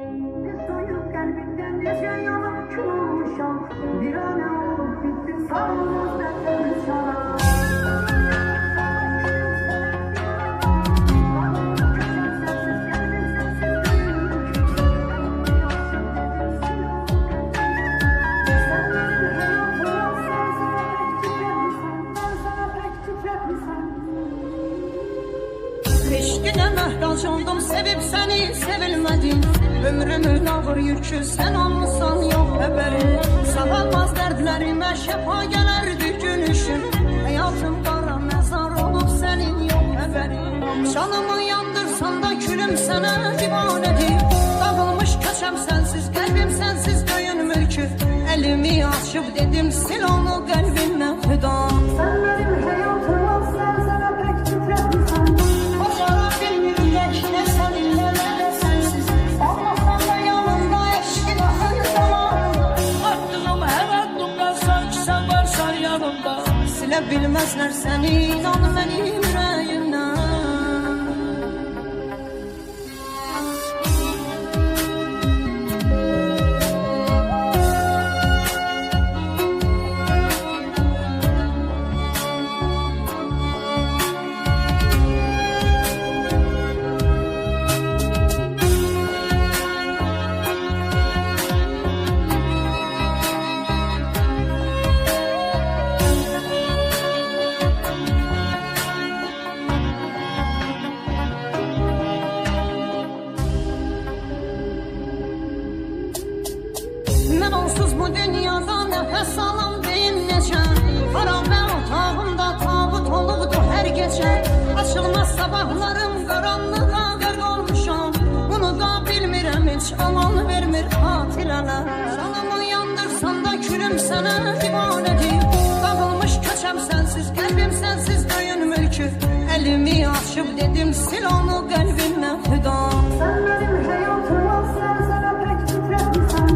Soyup kalbinden nece yanıp uçuşan bir an olup bitti sarılmaz benden sana. Eşkine məhtac oldum, sevip seni sevilmedin. Ömrümün ağır yükü sen olmuşsan yok haberin. Sağalmaz dertlerime şefa gelerdi gülüşün. Hayatım kara mezar olup senin yok haberin. Canımı yandırsan da külüm sana divanedir. Dağılmış köçem sensiz, kalbim sensiz döyünmür ki. Elimi açıp dedim sil onu kalbimden fida. Sen benim hayatıma sersene pek titretmişsen. Bilmezler seni, inan benim yüreğimden. Ben onsuz bu dünyada nefes alan deyim necə. Harabe otağımda tabut olubdu her gece. Açılmaz sabahlarım qaranlığa qərq olmuşam. Bunu da bilmirəm hiç aman vermir xatirələr. Canımı yandırsan da külüm sənə divanədir. Dağılmış köçəm sensiz, kalbim sensiz döyünmür ki. Elimi açıp dedim sil onu kalbimden fida. Sen benim hayatıma sersene pek titretmişsen.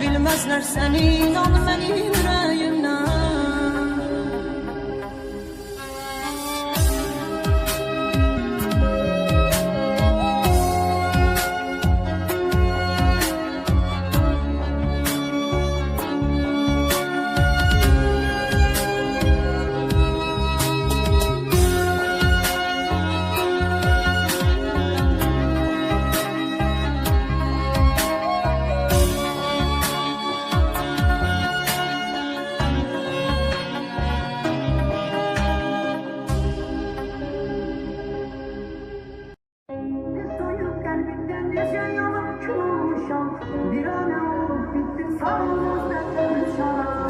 Bilmezler seni, inan benim yüreğimden. Soyup kalbinden nece yanıp uçuşan bir an olup bitti sarılmaz benden sana.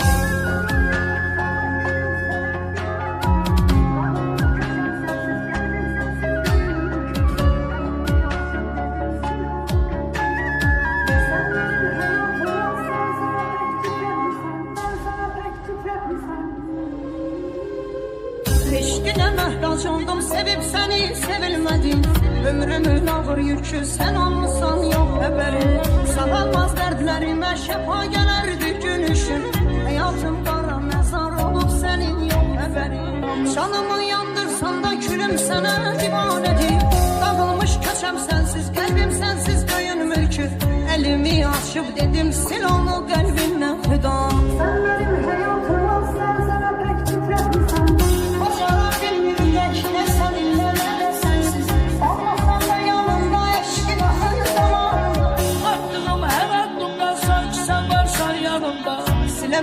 Eşkine məhtac oldum, sevip seni sevilmedin. Ömrümün ağır yükü sen olmuşsan yok haberin. Sağalmaz dertlerime şefa gelerdi gülüşün. Hayatım kara mezar olup senin yok haberin. Canımı yandırsan da külüm sana divanedir. Dağılmış köçem sensiz, kalbim sensiz döyünmür ki. Elimi açıp dedim sil onu kalbimden fida. Sen benim hayatıma sersene pek titretmişsen.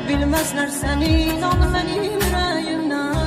Bilmezler seni, inan benim yüreğimden.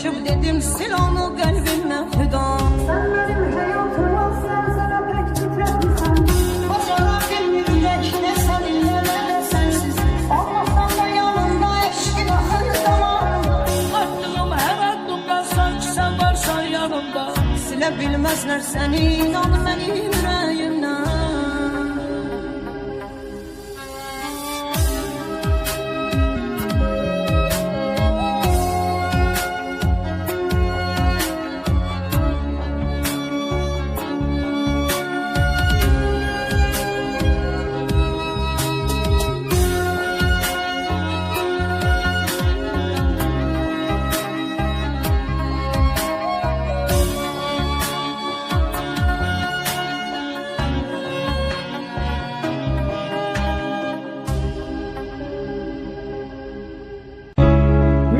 açıb dedim sil onu qəlbimdən fida. Sen benim hayatıma zəlzələ pek titretmişsən. Bacara bilmirək nə səninlə nə də sənsiz. Olmasan da yanımda eşqin axır damarımda. Attığım hər addımda sanki sən varsan yanımda. Silə bilməzlər səni inan mənim ürəyimdən.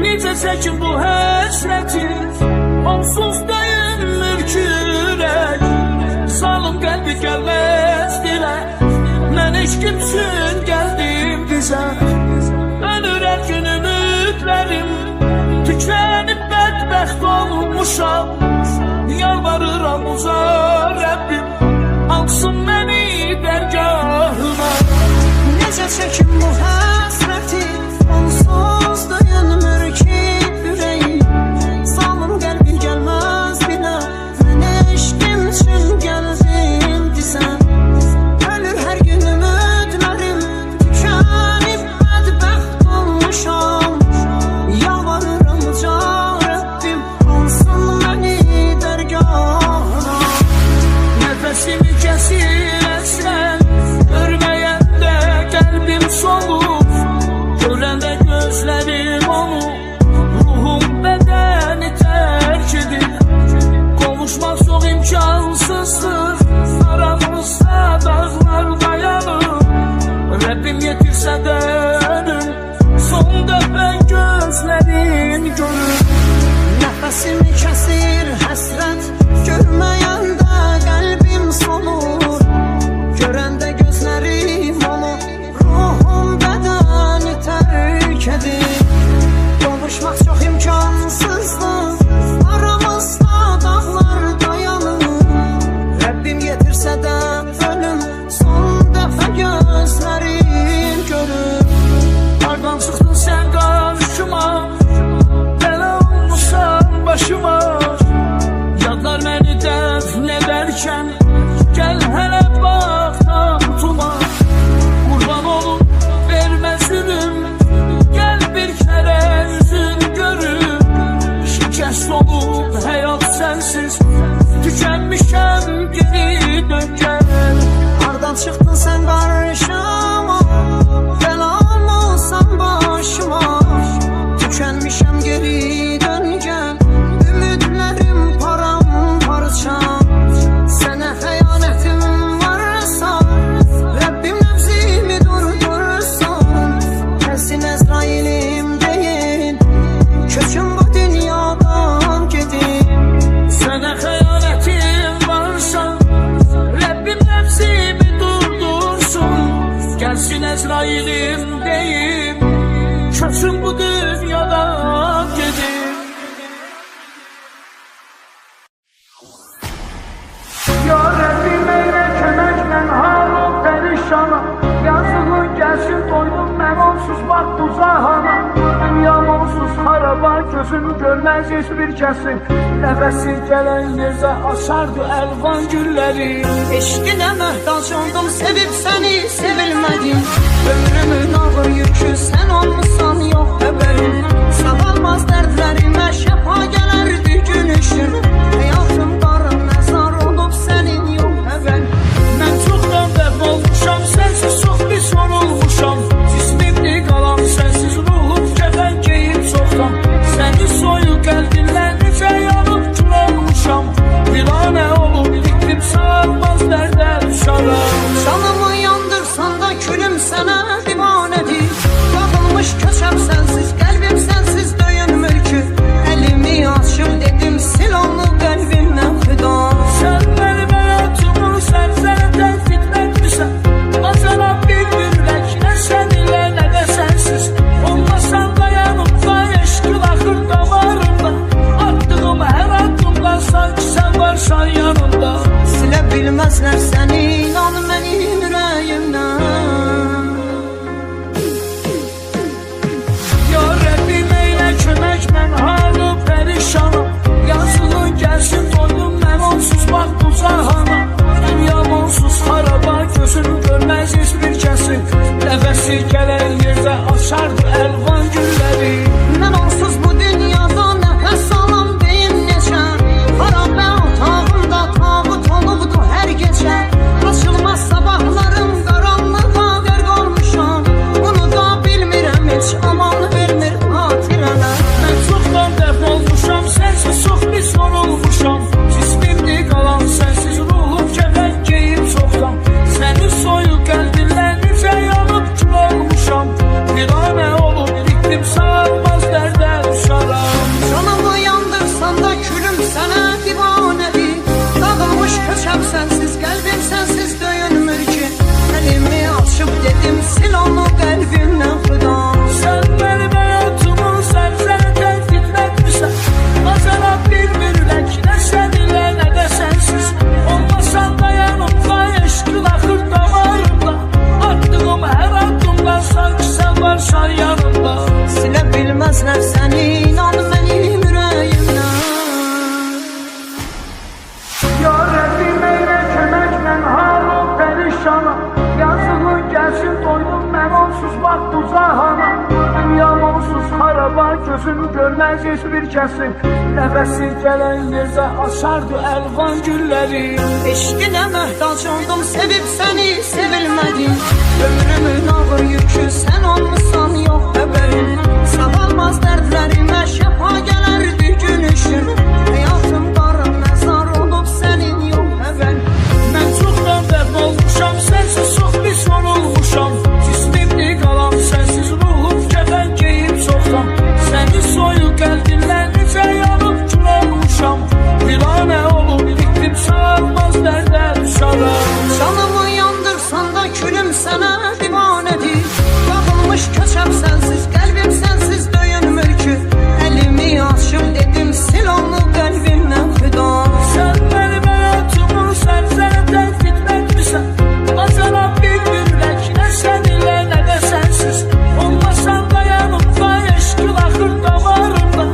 Necə çəkin bu həsrəti, onsuz dayanmır ki ürək. Salım qəlbi gəlməz dilə, mən eşqim üçün gəldim bizə. Ölür hər gün ümidlərim, tükənib bədbəxt olmuşam. Yalvarıram uca Rəbbim, alsın məni dərgahına. Necə çəkim bu həsrəti, onsuz dayanmır ki ürəyim. Salım qəlbi gəlməz bilə, mən eşqim üçün gəldim dizə. Ölür hər gün ümidlərim, tükənib bədbəxt olmuşam. Yalvarıram uca Rəbbim, alsın məni dərgahına. Nəfəsimi kəsir əsrən, görməyəndə qəlbim solur. Görəndə gözlərim onu, ruhum bədəni tərk edir. Qovuşmaq çox imkansızdır, aramızda dağlar dayanır. Rəbbim yetirsə də önüm, son dəfə gözlərim görür. Nəfəsimi kəsir həsrət, görməyəndə qəlbim solur. Görəndə gözlərim onu, ruhum bədəni tərk edir. Qovuşmaq çox imkansızdır, aramızda dağlar dayanır. Rəbbim yetirsə də ölüm, son dəfə gözlərim görür. Hardan çıxdın sən qarşıma, bəla olmuşsan başıma. Yadlar məni dəfn edərkən, gəl hələ bax tatuma. Qurban olum, vermə zülüm, gəl bir kərə üzün görüm. Şikəst olub həyat sənsiz, tükənmişəm geri dön gəl. Hardan çıxdın sən qarşıma, bəla olmusan başıma. Tükənmişəm geri dön gəl, ümidlərim paramparça. Sənə xəyanətim varsa, Rəbbim nəfsimi durdursun. Gəlsin Əzrailim deyin, köçün bu dünyadan gedin. Sənə xəyanətim varsa, Rəbbim nəfsimi durdursun. Gəlsin Əzrailim deyim, köçün bu dünyadan gedin. Ya Rəbbim eyle köməklə halım pərişana. Yazığın gəlsin doydum mən onsuz bax bu zahana. Dünyam onsuz haraba, gözüm görməz heç bir kəsin. Nəfəsi gələn yerdə açardı əlvan gülləri. Eşqinə möhtac oldum, sevib səni sevilmədim. Ömrümün ağır yükü sən olmusan yox xəbərim. Sağalmaz dərdlərimə şəfa gələrdi gün işim. Həyatım qara məzar olub sənin yox xəbər. Mən çoxdan dəf olmuşam, sənsiz çox pis olmuşam. Cismimdə qalan sənsiz ruhum kəfən geyib çoxdan. Səni soyuq qəlbinlə necə yanıb kül olmuşam. Dilanə olub bitdim sağalmaz dərdə düşarım. Canımı yandırsan da külüm sənə divanədir. Dağılmış Nəfəsi gələn yerdə açardı əlvan gülləri. Mən onsuz bu dünyada nəfəs alam deyim neçə. Xarabə otağımda tabut olubdu hər gecə. Açılmaz sabahlarım qaranlığa qərq olmuşam. Bunu da bilmirəm heç aman vermir xatirələr. Mən çoxdan dəf olmuşam, sənsiz çox pis yorulmuşam. Cismimdə qalan sənsiz ruhum kəfən geyib çoxdan. Sənin soyuq qəlbinlə necə yanıb kül olmuşam. Viranə olub bitdim, sağalmaz dərdə düşaram. Canımı yandırsan da külüm sənə divanədir. Dağılmış köçəm sənsiz, qəlbim sənsiz döyünmür ki. Əlimi açıb dedim, sil onu qəlbimdən xuda. Sən mənim həyatımın sənsən fitnətmirsən. Bacarab bilmirlər ki, nə sən ilə, nə də sənsiz. Olmasan da yanımda, eşqin axır damarımda. Attığım hər addımdan sanki sən varsan yanımda. Silə bilməzlər səni, inan mənim ürəyimdən. Ya Rəbbim eylə köməklə halım pərişanam. Yazığın gəlsin doydum mən onsuz bax bu cahana. Dünyam onsuz xaraba, gözüm görməz heç bir kəsin. Nəfəsi gələn yerdə açardı əlvan gülləri. Eşqinə möhtac oldum, sevib səni sevilmədim. Ömrümün ağır yükü sən olmuşsan yox xəbərim. Sağalmaz dərdlərimə şəfa gələrdi günüşüm. Həyatım qara məzar olub sənin yox xəbərim. Mən çoxdan dəf olmuşam, sənsiz çox pis yorulmuşam. Cismimdə qalan sənsiz ruhum kəfən geyib çoxdan. Sənin soyuq qəlbinlə necə yanıb kül olmuşam. Viranə olub bitdim, sağalmaz dərdə düşaram. Canımı yandırsan da külüm sənə divanədir. Dağılmış köçəm sənsiz, qəlbim sənsiz döyünmür ki. Əlimi açıb dedim, sil onu qəlbimdən xuda. Sən mənim həyatımın sənsən fitnətmirsən. Bacarab bilmirlər ki, nə sən ilə, nə də sənsiz. Olmasan da yanımda, eşqin axır damarımda.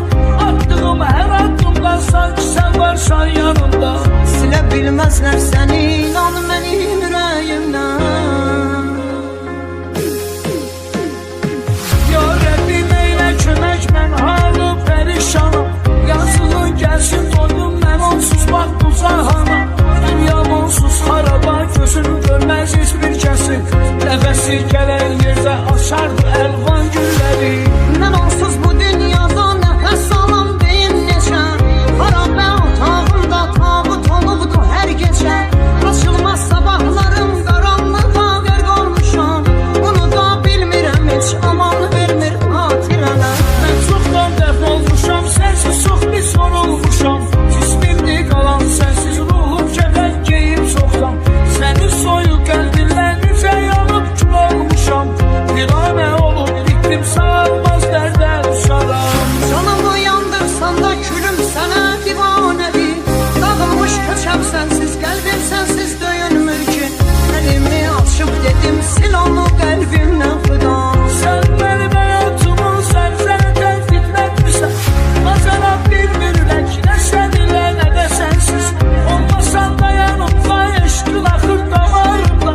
Attığım hər addımdan sanki sən varsan yanımda. Silə bilməzlər səni, inan mənim ürəyimdən. Ya Rəbbim eylə kömək, mən halım pərişanam. Yazığın gəlsin doydum mən onsuz bax bu cahana. Dünyam onsuz xaraba, gözüm görməz heç bir kəsin. Nəfəsi gələn yerdə açardı əlvan gülləri. Mən onsuz bu dünyada nəfəs alam deyim neçə. Xarabə otağımda tabut olubdu hər gecə. Açılmaz sabahlarım qaranlığa qərq olmuşam. Bunu da bilmirəm heç aman vermir xatirələr. Mən çoxdan dəf olmuşam, sənsiz çox pis yorulmuşam. Cismimdə qalan sənsiz ruhum kəfən geyib çoxdan. Sənin soyuq qəlbinlə necə yanıb kül olmuşam. Viranə olub bitdim, sağalmaz dərdə düşaram. Canımı yandırsan da külüm sənə divanədir. Dağılmış köçəm sənsiz, qəlbim sənsiz döyünmür ki. Əlimi açıb dedim, sil onu qəlbimdən xuda. Sən mənim həyatımın sənsən fitnətmirsən. Bacarab bilmirlər ki, nə sən ilə, nə də sənsiz. Olmasan da yanımda, eşqin axır damarımda.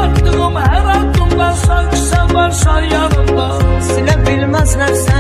Attığım hər addımdan sanki sən varsan yanımda. Silə bilməzlər səni.